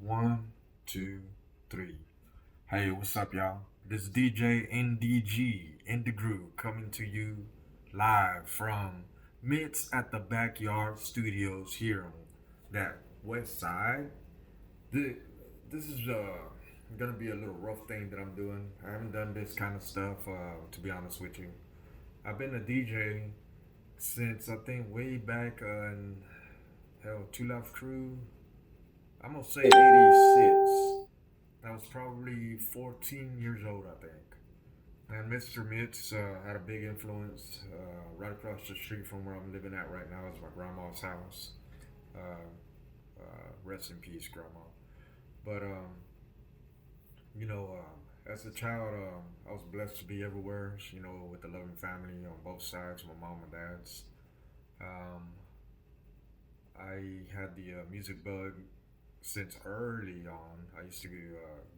One, two, three. Hey, what's up, y'all? This is DJ NDG in the Groove coming to you live from Mitts at the Backyard Studios here on that west side. This, this is gonna be a little rough thing that I'm doing. I haven't done this kind of stuff, to be honest with you. I've been a DJ since I think way back in hell, Two Life Crew. I'm gonna say 86. I was probably 14 years old, I think. And Mr. Mitz had a big influence. Right across the street from where I'm living at right now is my grandma's house. Uh, Rest in peace, grandma. But as a child, I was blessed to be everywhere. With a loving family on both sides, my mom and dad's. Um, I had the music bug since early on. I used to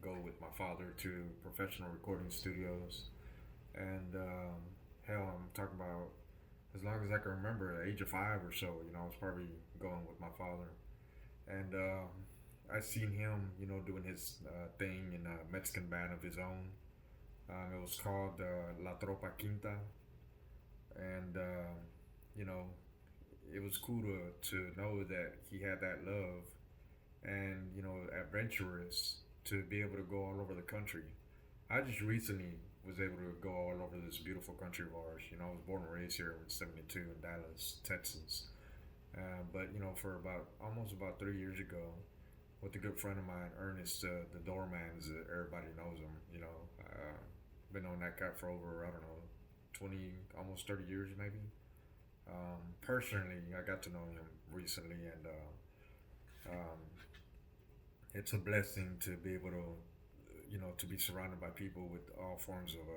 go with my father to professional recording studios, and hell, I'm talking about as long as I can remember, at the age of 5 or so. I was probably going with my father, and I seen him, doing his thing in a Mexican band of his own. It was called La Tropa Quinta, and you know, it was cool to know that he had that love and adventurous to be able to go all over the country. I just recently was able to go all over this beautiful country of ours. I was born and raised here in '72 in Dallas, Texas. But for about almost about 3 years ago, with a good friend of mine, Ernest, the doorman, as everybody knows him. Been on that guy for over, I don't know, 20, almost 30 years maybe. Personally, I got to know him recently, and um, it's a blessing to be able to, to be surrounded by people with all forms of,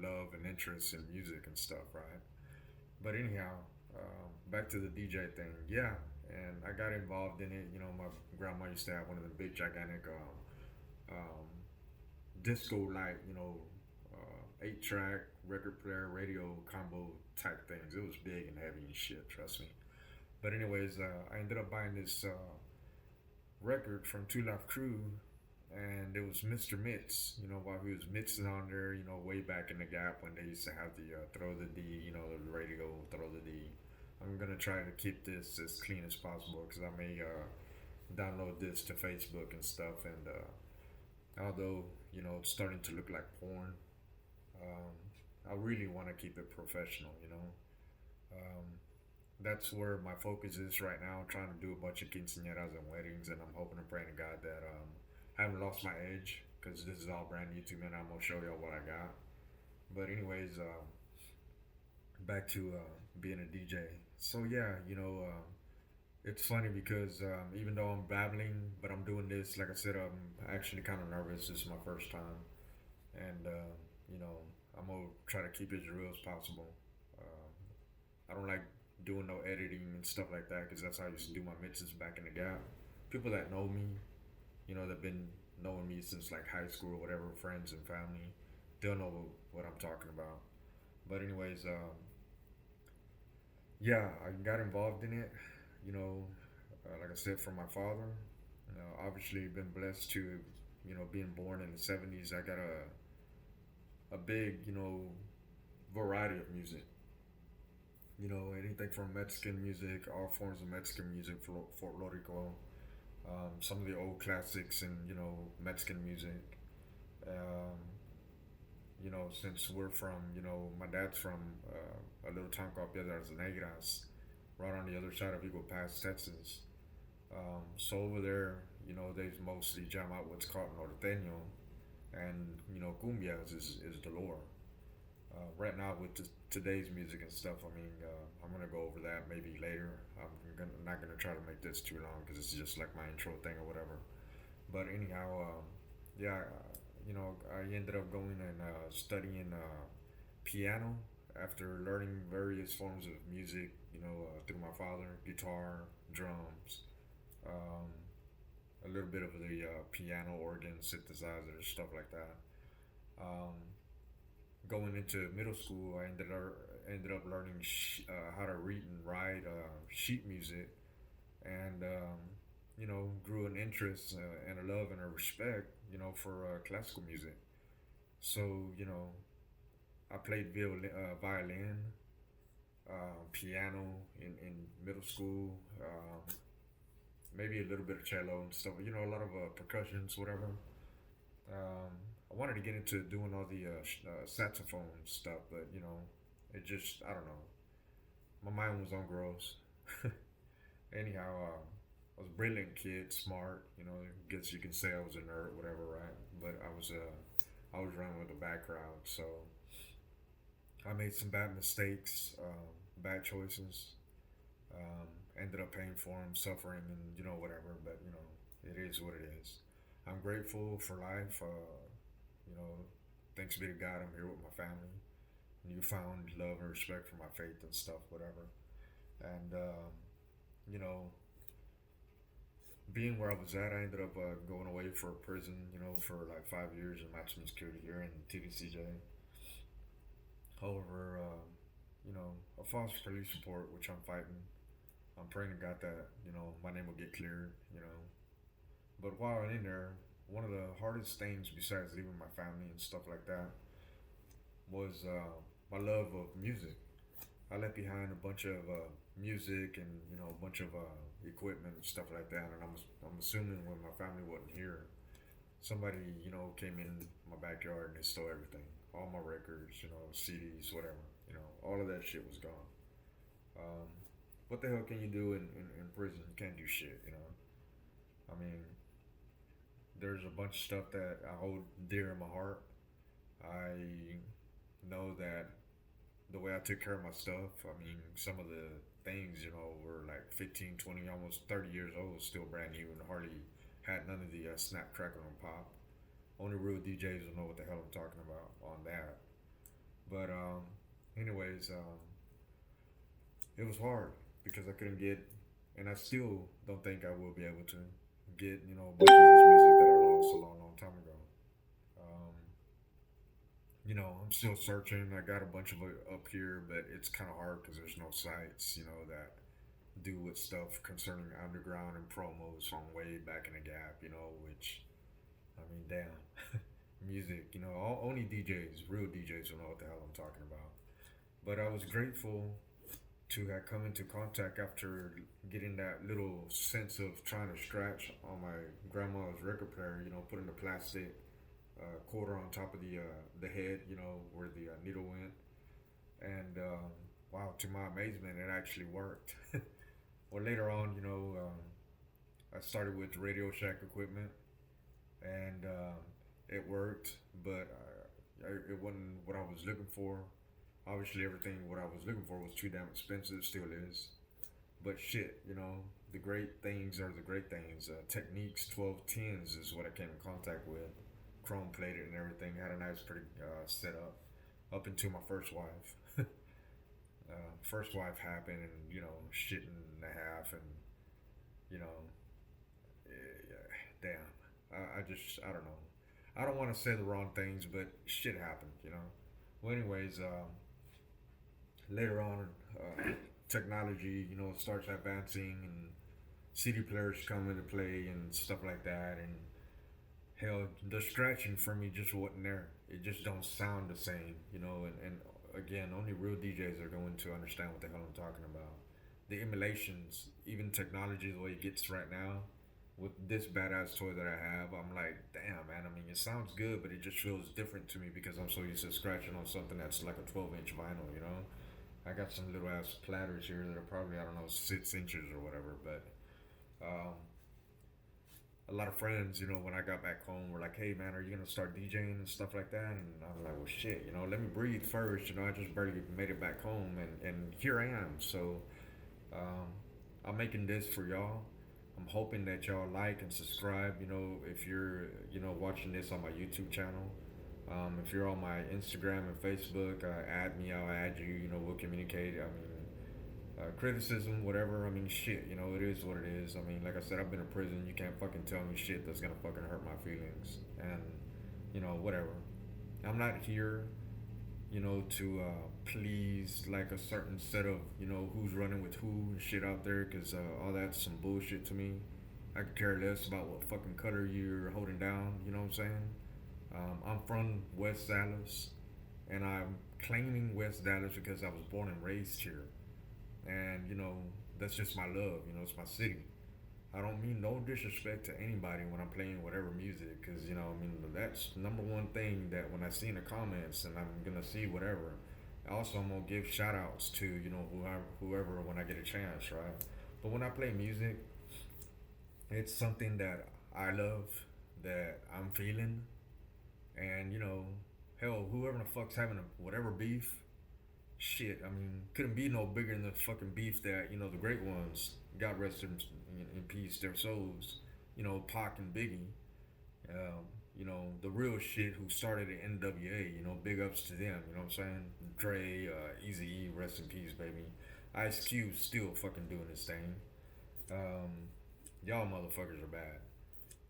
love and interest in music and stuff, right? But anyhow, back to the DJ thing. Yeah, and I got involved in it. My grandma used to have one of the big, gigantic disco like, 8 track record player radio combo type things. It was big and heavy and shit, trust me. But anyways, I ended up buying this record from Two Life Crew, and it was Mr. Mitz. While he was mixing on there, way back in the gap when they used to have the throw the D, the radio throw the D. I'm gonna try to keep this as clean as possible because I may download this to Facebook and stuff. And although it's starting to look like porn, um, I really want to keep it professional. Um, that's where my focus is right now. I'm trying to do a bunch of quinceañeras and weddings, and I'm hoping and praying to God that I haven't lost my edge because this is all brand new to me, and I'm gonna show y'all what I got. But anyways, back to being a DJ. So yeah, it's funny because even though I'm babbling, but I'm doing this. Like I said, I'm actually kind of nervous. This is my first time, and you know, I'm gonna try to keep it as real as possible. I don't like doing no editing and stuff like that because that's how I used to do my mixes back in the gap. People that know me, that've been knowing me since like high school or whatever, friends and family, they'll know what I'm talking about. But anyways, yeah, I got involved in it. Like I said, from my father. Obviously, been blessed to, being born in the '70s. I got a big, variety of music. Anything from Mexican music, all forms of Mexican music, folklorico, some of the old classics and Mexican music. Um, since we're from, my dad's from a little town called Piedras Negras, right on the other side of Eagle Pass, Texas. So over there, they mostly jam out what's called norteño, and cumbias is the lore. Right now with today's music and stuff, I mean, I'm gonna go over that maybe later. Not gonna try to make this too long because it's just like my intro thing or whatever. But anyhow, yeah, I ended up going and studying piano after learning various forms of music. Through my father, guitar, drums, um, a little bit of the piano, organ, synthesizer, stuff like that. Um, Going into middle school, I ended up learning how to read and write sheet music, and grew an interest and a love and a respect, for classical music. So, I played violin, piano in middle school, maybe a little bit of cello and stuff. A lot of percussions, whatever. I wanted to get into doing all the saxophone stuff, but it just I don't know. My mind was on gross. Anyhow, I was a brilliant kid, smart. Guess you can say I was a nerd, whatever, right? But I was running with a bad crowd, so I made some bad mistakes, bad choices. Ended up paying for them, suffering, and whatever. But it is what it is. I'm grateful for life. You know, thanks be to God, I'm here with my family. You found love and respect for my faith and stuff, whatever. And you know, being where I was at, I ended up going away for prison. For like 5 years in maximum security here in TDCJ. However, a false police report, which I'm fighting. I'm praying to God that my name will get cleared. But while I'm in there, one of the hardest things besides leaving my family and stuff like that was my love of music. I left behind a bunch of music and a bunch of equipment and stuff like that. And I'm assuming when my family wasn't here, somebody came in my backyard and they stole everything, all my records, CDs, whatever. All of that shit was gone. Um, what the hell can you do in prison? You can't do shit. I mean, there's a bunch of stuff that I hold dear in my heart. I know that the way I took care of my stuff, I mean, some of the things, were like 15, 20, almost 30 years old, still brand new, and hardly had none of the snap, crackle, and pop. Only real DJs will know what the hell I'm talking about on that. But, anyways, it was hard because I couldn't get, and I still don't think I will be able to get, much of this music that I lost a long, long time ago. Um, I'm still searching. I got a bunch of it up here, but it's kind of hard because there's no sites, that do with stuff concerning underground and promos from way back in the gap, which, I mean, damn. Music, only DJs, real DJs will know what the hell I'm talking about. But I was grateful to have come into contact after getting that little sense of trying to scratch on my grandma's record player, putting the plastic quarter on top of the head, where the needle went. And wow, to my amazement, it actually worked. Well, later on, I started with Radio Shack equipment, and it worked, but it wasn't what I was looking for. Obviously, everything what I was looking for was too damn expensive, still is. But shit, the great things are the great things. Techniques 1210s is what I came in contact with. Chrome plated and everything. Had a nice, pretty setup. Up until my first wife. First wife happened and, shit in the half and, you know, damn. I don't know. I don't want to say the wrong things, but shit happened, Well, anyways, later on, technology, starts advancing and CD players come into play and stuff like that. And hell, the scratching for me just wasn't there. It just don't sound the same, and again, only real DJs are going to understand what the hell I'm talking about. The emulations, even technology, the way it gets right now, with this badass toy that I have, I'm like, damn, man. I mean, it sounds good, but it just feels different to me because I'm so used to scratching on something that's like a 12-inch vinyl. I got some little ass platters here that are probably, I don't know, 6 inches or whatever, but um, a lot of friends, when I got back home, were like, "Hey, man, are you gonna start DJing and stuff like that?" And I was like, "Well, shit, let me breathe first." I just barely made it back home, and here I am. So um, I'm making this for y'all. I'm hoping that y'all like and subscribe. If you're, watching this on my YouTube channel, if you're on my Instagram and Facebook, add me. I'll add you. We'll communicate. I mean, criticism, whatever. I mean, shit. It is what it is. I mean, like I said, I've been in prison. You can't fucking tell me shit that's gonna fucking hurt my feelings. And whatever. I'm not here, to please like a certain set of, who's running with who and shit out there, because all that's some bullshit to me. I could care less about what fucking color you're holding down. You know what I'm saying? I'm from West Dallas, and I'm claiming West Dallas because I was born and raised here, and that's just my love. It's my city. I don't mean no disrespect to anybody when I'm playing whatever music, because I mean that's number one thing that when I see in the comments, and I'm gonna see whatever. Also, I'm gonna give shout outs to whoever when I get a chance, right? But when I play music, it's something that I love, that I'm feeling, and hell, whoever the fuck's having whatever beef, shit. I mean, couldn't be no bigger than the fucking beef that the great ones. God rest them in peace, their souls. Pac and Biggie. The real shit who started the NWA. Big ups to them. You know what I'm saying? Dre, Easy E, rest in peace, baby. Ice Cube still fucking doing his thing. Um, y'all motherfuckers are bad.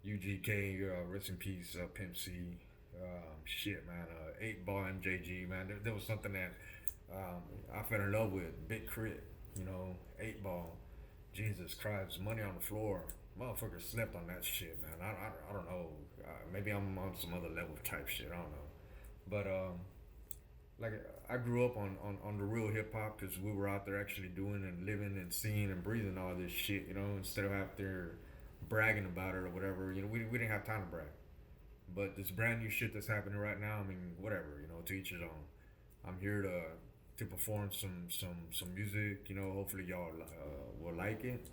UGK, rest in peace, Pimp C. Shit, man. 8 Ball MJG, man. There was something that I fell in love with. Big Crit, 8 Ball. Jesus Christ, Money on the Floor. Motherfuckers slept on that shit, man. I don't know. Maybe I'm on some other level type shit. I don't know. But like I grew up on the real hip hop because we were out there actually doing and living and seeing and breathing all this shit. Instead of out there bragging about it or whatever. We didn't have time to brag. But this brand new shit that's happening right now, I mean, whatever. To each his own. I'm here to perform some music. Hopefully y'all will like it.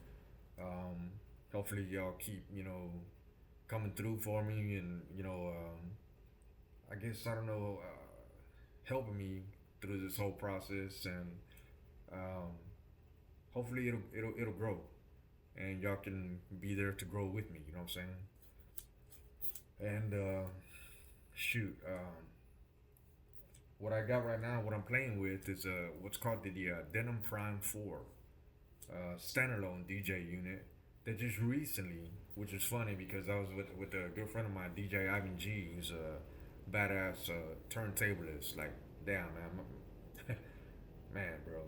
Um, Hopefully y'all keep coming through for me, and I guess I don't know, helping me through this whole process, and um, hopefully it'll grow, and y'all can be there to grow with me. You know what I'm saying? And shoot, what I got right now, what I'm playing with is what's called the Denim Prime 4 standalone DJ unit that just recently, which is funny because I was with a good friend of mine, DJ Ivan G, who's a badass turntablist. Like, damn, man, man, bro.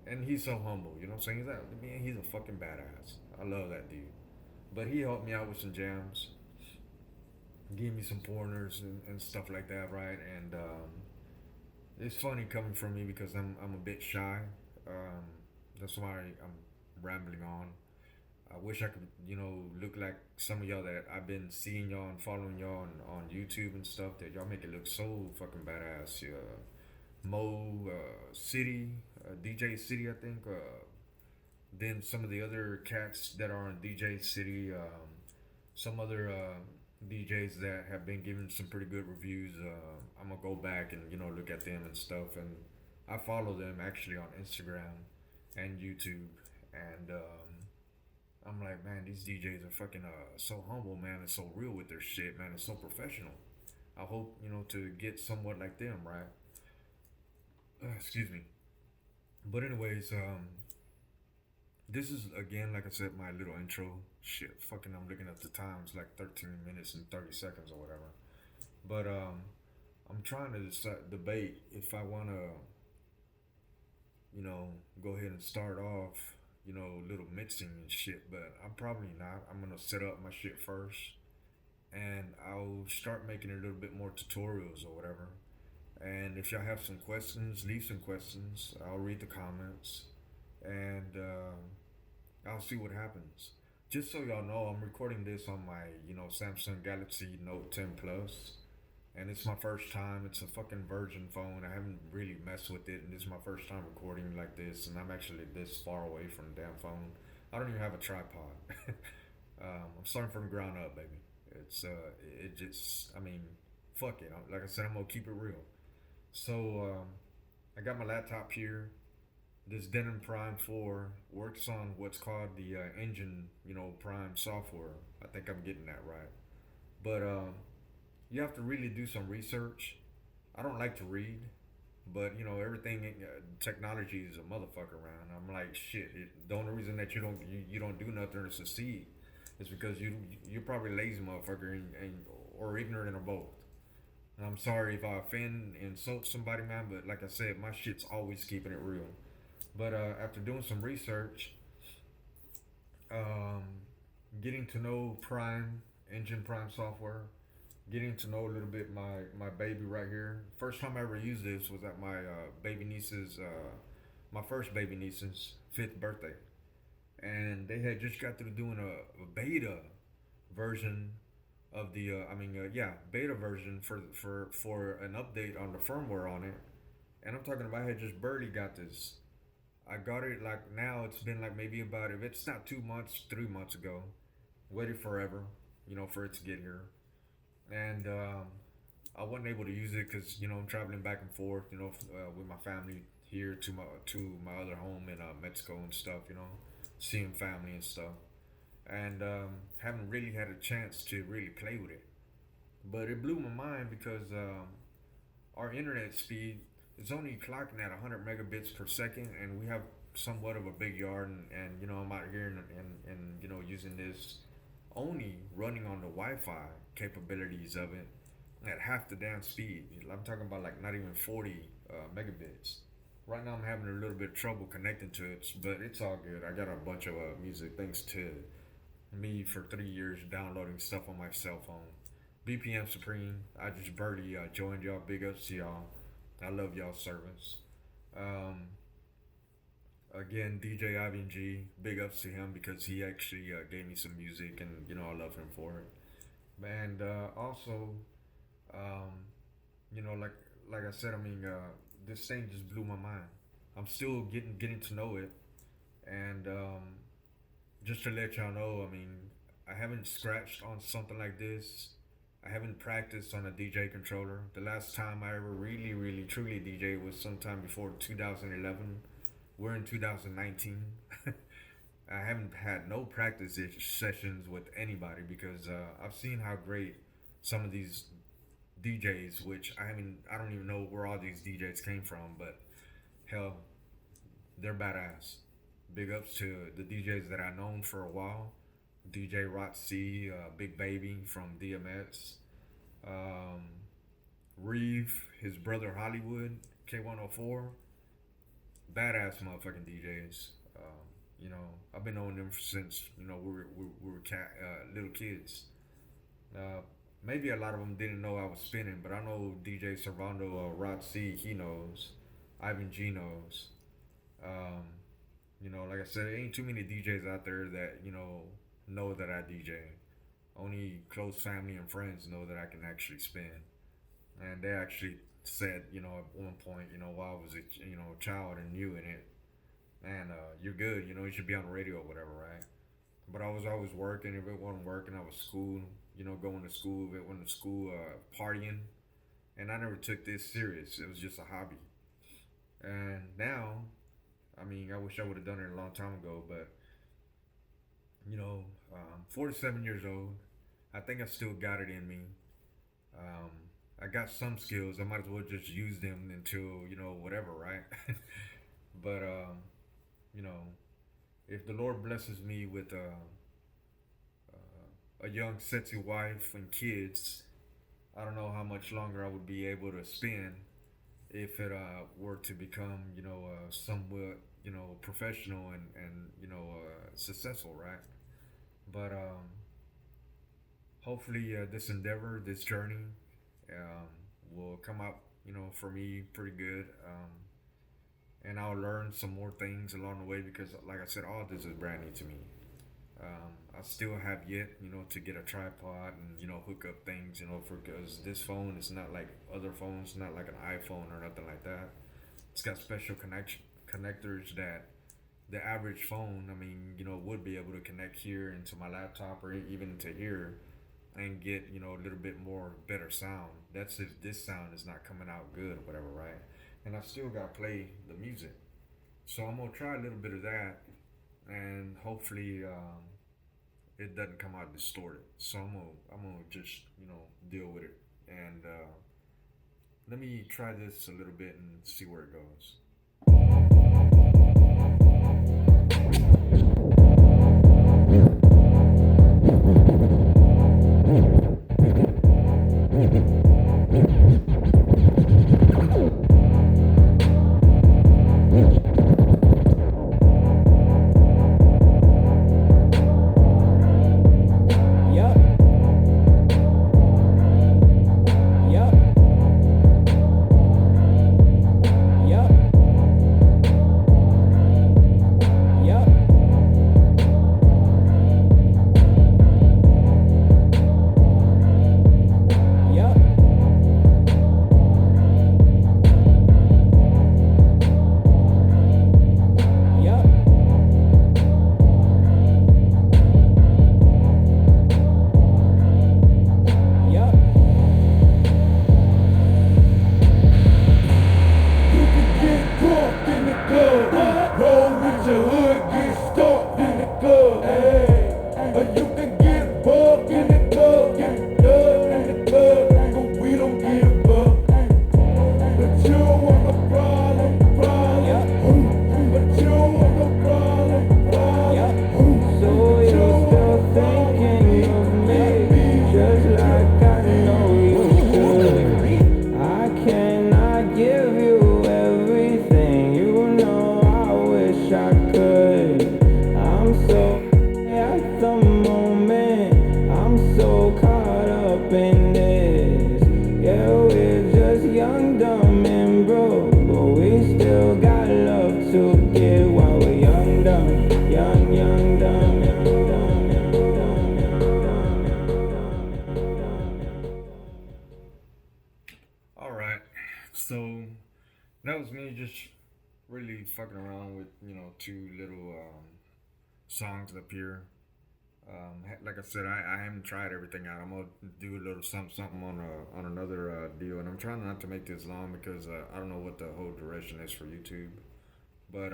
And he's so humble, you know what I'm saying? He's a fucking badass. I love that dude. But he helped me out with some jams, gave me some pointers and stuff like that, right? And it's funny coming from me because I'm a bit shy. Um, that's why I'm rambling on. I wish I could, look like some of y'all that I've been seeing y'all and following y'all on YouTube and stuff. That y'all make it look so fucking badass. Mo City, DJ City, I think. Then some of the other cats that are on DJ City. Some other DJs that have been giving some pretty good reviews. I'm gonna go back and look at them and stuff. And I follow them actually on Instagram and YouTube. And I'm like, man, these DJs are fucking so humble, man, and so real with their shit, man, and so professional. I hope to get somewhat like them, right? Excuse me. But anyways, this is again, like I said, my little intro. Shit, fucking, I'm looking at the times like 13 minutes and 30 seconds or whatever. But I'm trying to debate if I wanna, go ahead and start off, little mixing and shit. But I'm probably not. I'm gonna set up my shit first, and I'll start making a little bit more tutorials or whatever. And if y'all have some questions, leave some questions. I'll read the comments, and I'll see what happens. Just so y'all know, I'm recording this on my, Samsung Galaxy Note 10 Plus, and it's my first time. It's a fucking Virgin phone. I haven't really messed with it, and this is my first time recording like this, and I'm actually this far away from the damn phone. I don't even have a tripod. I'm starting from the ground up, baby. It just, I mean, fuck it. Like I said, I'm gonna keep it real. So, I got my laptop here. This Denon Prime 4 works on what's called the Engine, Prime software. I think I'm getting that right. But you have to really do some research. I don't like to read, but everything technology is a motherfucker around. I'm like, shit. The only reason that you don't do nothing to succeed is because you're probably lazy motherfucker, and or ignorant or both. And I'm sorry if I offend, insult somebody, man, but like I said, my shit's always keeping it real. But after doing some research, um, getting to know Prime, Engine Prime software, getting to know a little bit my baby right here. First time I ever used this was at my baby niece's, my first baby niece's 5th birthday. And they had just got through doing a beta version of the, beta version for an update on the firmware on it. And I'm talking about I had just barely got this. I got it like now. It's been like maybe about if it's not 2 months, 3 months ago. Waited forever, for it to get here, and I wasn't able to use it because I'm traveling back and forth, with my family here to my other home in Mexico and stuff, seeing family and stuff, and haven't really had a chance to really play with it. But it blew my mind because our internet speed is only clocking at 100 megabits per second, and we have somewhat of a big yard, and I'm out here and using this only running on the Wi-Fi capabilities of it at half the damn speed. I'm talking about like not even 40 megabits. Right now I'm having a little bit of trouble connecting to it, but it's all good. I got a bunch of music thanks to me for 3 years downloading stuff on my cell phone. BPM Supreme, I just barely joined y'all. Big ups to y'all. I love y'all service. Um, Again, DJ Ivan G, big ups to him because he actually gave me some music, and I love him for it. And also, um, like I said, this thing just blew my mind. I'm still getting to know it, and just to let y'all know, I haven't scratched on something like this. I haven't practiced on a DJ controller. The last time I ever really, really, truly DJ was sometime before 2011. We're in 2019. I haven't had no practice sessions with anybody because I've seen how great some of these DJs, which I don't even know where all these DJs came from, but hell, they're badass. Big ups to the DJs that I've known for a while. DJ Rot C, Big Baby from DMX, um, Reeve, his brother Hollywood, K104, badass motherfucking DJs. I've been knowing them since we were little kids. Uh, Maybe a lot of them didn't know I was spinning, but I know DJ Servando, Rod C, he knows. Ivan G knows. Um, like I said, there ain't too many DJs out there that know that I DJ. Only close family and friends know that I can actually spin, and they actually said, at one point, while I was a child and new in it, man, you're good. You should be on the radio or whatever, right? But I was always working. If it wasn't working, I was school. Going to school. If it wasn't school, partying, and I never took this serious. It was just a hobby. And now, I wish I would have done it a long time ago. But 47 years old. I think I still got it in me. Um, I got some skills. I might as well just use them until whatever, right? But you know, if the Lord blesses me with a young, sexy wife and kids, I don't know how much longer I would be able to spend if it were to become, somewhat, professional and successful, right? But hopefully, this endeavor, this journey, um, will come out, for me pretty good. And I'll learn some more things along the way because, like I said, all this is brand new to me. I still have yet, to get a tripod and, hook up things, for because this phone is not like other phones, not like an iPhone or nothing like that. It's got special connectors that the average phone, would be able to connect here into my laptop or even to here and get, a little bit more better sound. That's if this sound is not coming out good or whatever, right? And I still got to play the music. So I'm going to try a little bit of that and hopefully it doesn't come out distorted. So I'm gonna just deal with it and let me try this a little bit and see where it goes. So that was me just really fucking around with two little songs up here. Like I said, I haven't tried everything out. I'm gonna do a little something on another deal, and I'm trying not to make this long because I don't know what the whole duration is for YouTube. But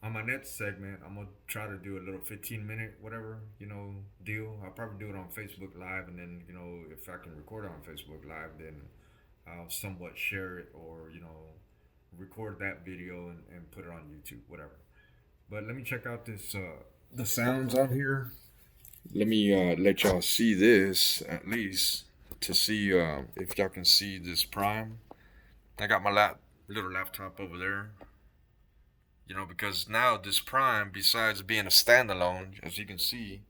on my next segment, I'm gonna try to do a little 15-minute whatever deal. I'll probably do it on Facebook Live, and then if I can record it on Facebook Live, then I'll somewhat share it or record that video and put it on YouTube, whatever. But let me check out this the sounds on here. Let me let y'all see this at least to see if y'all can see this Prime. I got my little laptop over there. Because now this Prime, besides being a standalone, as you can see,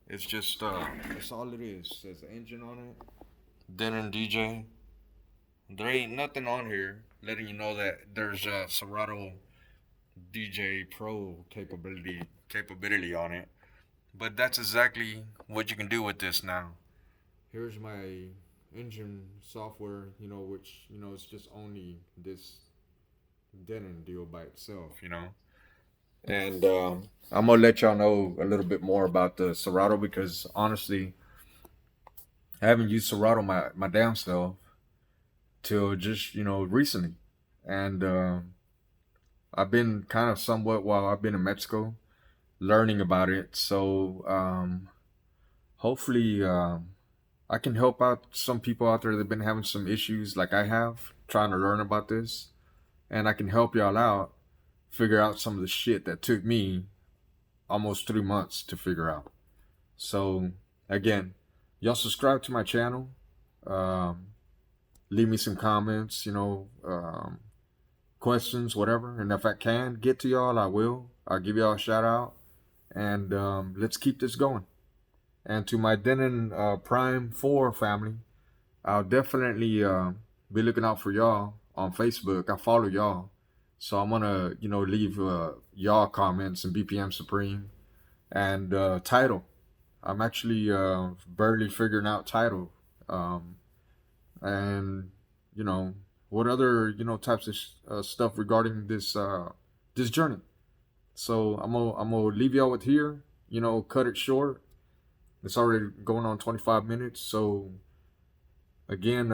it's just that's all it is. It says the engine on it, Denon DJ. There ain't nothing on here letting you know that there's a Serato DJ Pro capability on it. But that's exactly what you can do with this now. Here's my engine software, which it's just only this Denon deal by itself. And I'm gonna let y'all know a little bit more about the Serato because honestly, I haven't used Serato my damn self till just recently, and I've been kind of somewhat while I've been in Mexico learning about it. So hopefully I can help out some people out there that've been having some issues like I have trying to learn about this, and I can help y'all out figure out some of the shit that took me almost 3 months to figure out. So again, y'all subscribe to my channel. Leave me some comments, questions, whatever. And if I can get to y'all, I will. I'll give y'all a shout out. And let's keep this going. And to my Denon Prime 4 family, I'll definitely be looking out for y'all on Facebook. I follow y'all. So I'm going to, leave y'all comments and BPM Supreme. And title. I'm actually barely figuring out title. And what other types of stuff regarding this journey. So I'm gonna leave y'all with here. Cut it short. It's already going on 25 minutes. So again,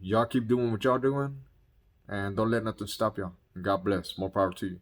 y'all keep doing what y'all doing, and don't let nothing stop y'all. God bless. More power to you.